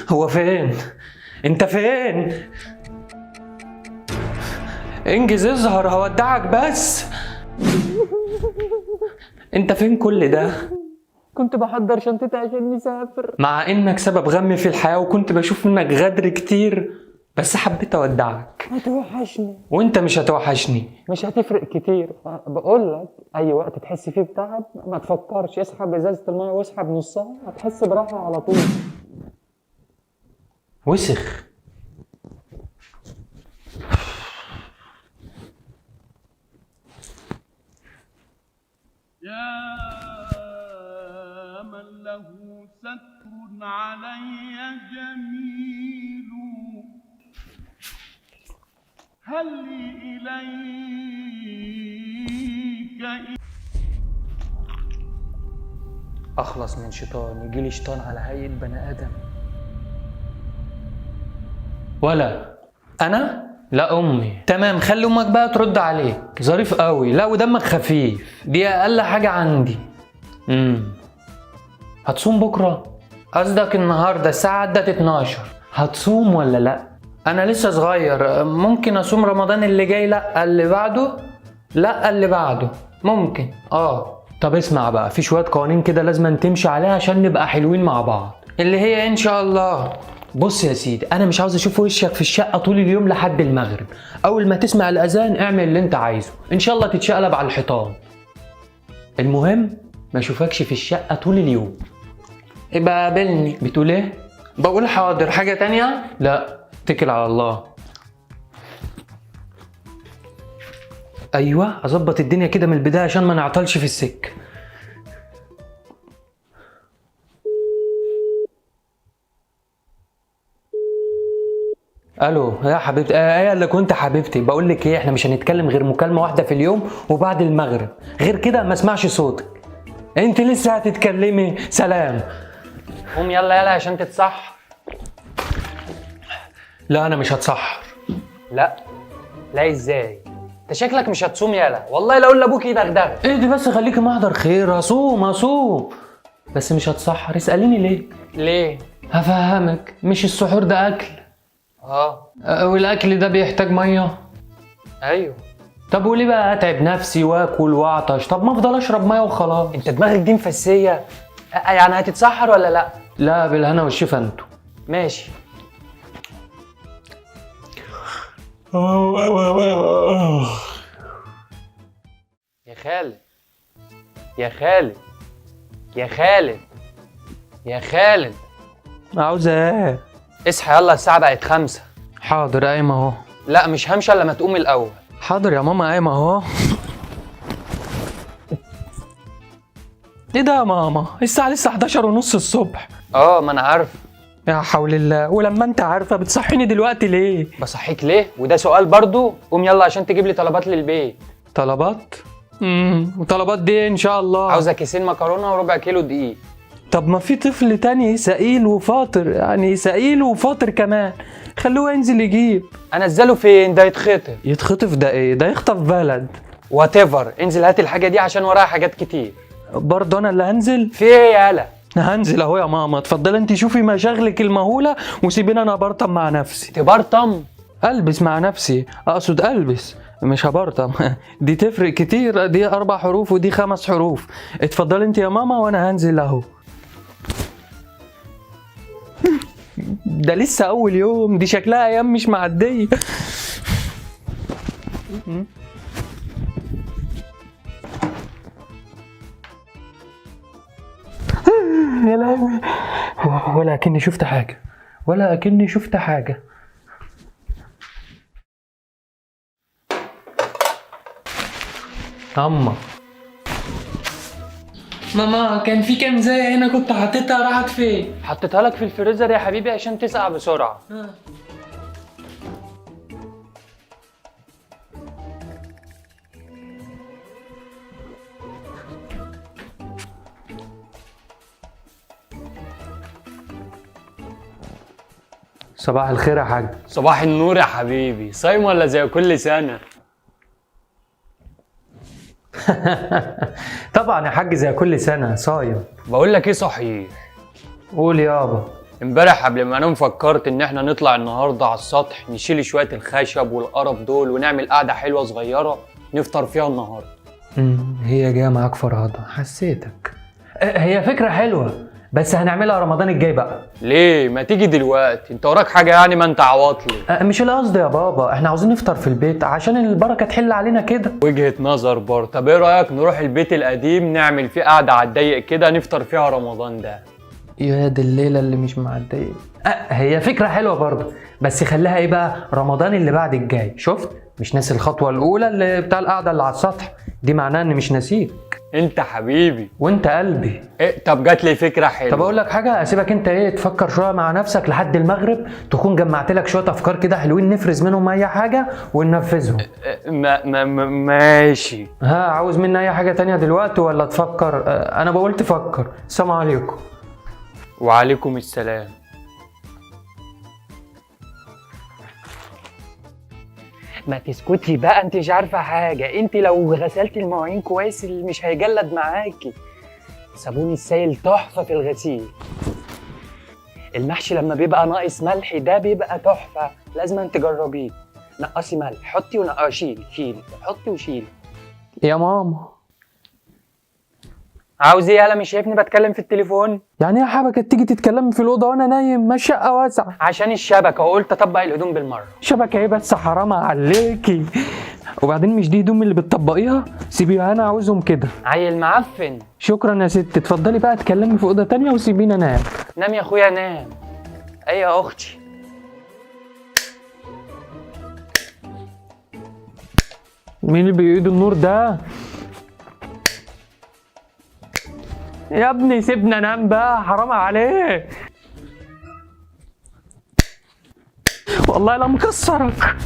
هو فين؟ انت فين؟ انجز اظهر هودعك بس. انت فين كل ده؟ كنت بحضر شنطتي عشان نسافر. مع انك سبب غمي في الحياة وكنت بشوف منك غدر كتير، بس حبيت اودعك. هتوحشني. وانت مش هتوحشني. مش هتفرق كتير. بقول لك اي وقت تحس فيه بتعب ما تفكرش، اسحب ازازه الميه واسحب نصها هتحس براحه على طول. وسخ. يا من له ستر علي جميل، هل لي إليك اخلص من شيطان يجيلي شيطان على هيئة بني ادم. ولا انا؟ لا امي. تمام، خلي امك بقى ترد عليك. ظريف قوي. لا ودمك خفيف، دي اقل حاجة عندي. هتصوم بكرة؟ قصدك النهاردة الساعة عدت 12. هتصوم ولا لا؟ انا لسه صغير، ممكن اصوم رمضان اللي جاي. لا اللي بعده. لا اللي بعده ممكن. طب اسمع بقى، في شوية قوانين كده لازم تمشي عليها عشان نبقى حلوين مع بعض. اللي هي ان شاء الله. بص يا سيدي، انا مش عاوز اشوف وشك في الشقة طول اليوم لحد المغرب. اول ما تسمع الاذان اعمل اللي انت عايزه، ان شاء الله تتشقلب على الحيطان. المهم ما اشوفكش في الشقة طول اليوم. ابقى قابلني. بتقول ايه؟ بقول حاضر. حاجة تانية؟ لا، اتكل على الله. ايوه، اظبط الدنيا كده من البداية عشان ما نعطلش في السكة. الو يا حبيبتي. ايه اللي كنت حبيبتي؟ بقول لك ايه، احنا مش هنتكلم غير مكالمة واحدة في اليوم وبعد المغرب، غير كده ما اسمعش صوتك. انت لسه هتتكلمي؟ سلام. قوم يلا يلا عشان تتصحر. لا انا مش هتصحر. لا ازاي؟ انت شكلك مش هتصوم يالا، والله لو اقول لابوك يدغدغ. ايه دي بس، خليكي محضر خير. هصوم بس مش هتصحر. اساليني ليه؟ هفهمك. مش السحور ده اكل؟ والاكل ده بيحتاج ميه. ايوه. طب وليه بقى اتعب نفسي واكل واعطش؟ طب ما افضل اشرب ميه وخلاص. انت دماغك دي مفسيه. يعني هتتسحر ولا لا؟ لا بالهنا والشفا انتوا. ماشي. يا خالد يا خالد يا خالد يا خالد، عاوز ايه؟ اصحى يلا، الساعة بقت 5. حاضر قايم اهو. لا مش همشي الا لما تقوم الاول. حاضر يا ماما قايم اهو. ايه ده يا ماما؟ الساعة لسه 11:30 الصبح. ما انا عارف. يا حول الله، ولما انت عارفة بتصحيني دلوقتي ليه؟ بصحيك ليه؟ وده سؤال برضو؟ قوم يلا عشان تجيب لي طلبات للبيت. طلبات؟ وطلبات دي ان شاء الله. عاوزة كيسين مكرونة وربع كيلو دقيق. طب ما في طفل تاني سئيل وفاطر، يعني سئيل وفاطر كمان، خلوه ينزل يجيب. انزله فين؟ ده يتخطف. يتخطف ده ايه؟ ده يخطف بلد. واتيفر، انزل هات الحاجة دي عشان وراها حاجات كتير. برضه انا اللي هنزل؟ في ايه يالا؟ هنزل اهو يا ماما، اتفضلي انت شوفي مشاغلك المهولة وسيبيني انا برطم مع نفسي. تبرطم؟ البس مع نفسي، اقصد البس مش هبرطم. دي تفرق كتير، دي 4 حروف ودي 5 حروف. اتفضلي انت يا ماما وانا هنزل اهو. ده لسه اول يوم، دي شكلها ايام مش معدية. يا لهوي، ولا اكني شفت حاجة. ماما كان في كنزاية هنا كنت حطيتها، راحت فين؟ حطيتها لك في الفريزر يا حبيبي عشان تسقع بسرعة. صباح الخير يا حاج. صباح النور يا حبيبي، صايم ولا زي كل سنة؟ طبعا يا حاج زي كل سنة صايم. بقول لك ايه صحيح، قول يابا. امبارح قبل ما انام فكرت ان احنا نطلع النهارده على السطح نشيل شويه الخشب والقرف دول ونعمل قعده حلوه صغيره نفطر فيها النهارده. هي جايه معاك فرهضه، حسيتك. هي فكره حلوه، بس هنعملها رمضان الجاي بقى. ليه؟ ما تيجي دلوقتي، انت وراك حاجه يعني؟ ما انت عواطلي. مش القصد يا بابا، احنا عاوزين نفطر في البيت عشان البركه تحل علينا كده. وجهه نظر برضه. طب ايه رايك نروح البيت القديم نعمل فيه قعده على الضيق كده نفطر فيها رمضان ده؟ يا دي الليله اللي مش معديه. هي فكره حلوه برضه، بس خليها ايه بقى، رمضان اللي بعد الجاي. شفت؟ مش ناسي الخطوه الاولى اللي بتاع القعده اللي على السطح دي، معناها اني مش ناسيك. انت حبيبي وانت قلبي. إيه؟ طب جات لي فكره حلوه. طب اقول لك حاجه، اسيبك انت تفكر شويه مع نفسك لحد المغرب، تكون جمعت لك شويه افكار كده حلوين نفرز منهم اي حاجه وننفذهم. ماشي. ها، عاوز مني اي حاجه تانية دلوقتي ولا تفكر؟ انا بقول تفكر. السلام عليكم. وعليكم السلام. ما تسكتي بقى، انت مش عارفه حاجه. انت لو غسلتي المواعين كويس مش هيجلد معاكي. صابون السائل تحفه في الغسيل. المحشي لما بيبقى ناقص ملح ده بيبقى تحفه، لازم تجربيه. نقصي ملح، حطي شيلي، حطي وشيلي. يا ماما. عاوز ايه؟ يالا مش شايفني بتكلم في التليفون؟ يعني ايه يا حبكه تيجي تتكلمي في الاوضه وانا نايم؟ ما الشقه واسعه. عشان الشبكه، وقلت اطبق الهدوم بالمره. شبكه ايه بس، حرام عليكي. وبعدين مش دي هدوم اللي بتطبقيها؟ سيبيها، انا عاوزهم كده. عيل معفن. شكرا يا ست، اتفضلي بقى اتكلمي في اوضه تانية وسيبيني انام. نام يا اخويا نام. ايه يا اختي؟ مين اللي بيقيد النور ده؟ يا ابني سيبنا انام بقى، حرام عليك. والله لا مكسرك.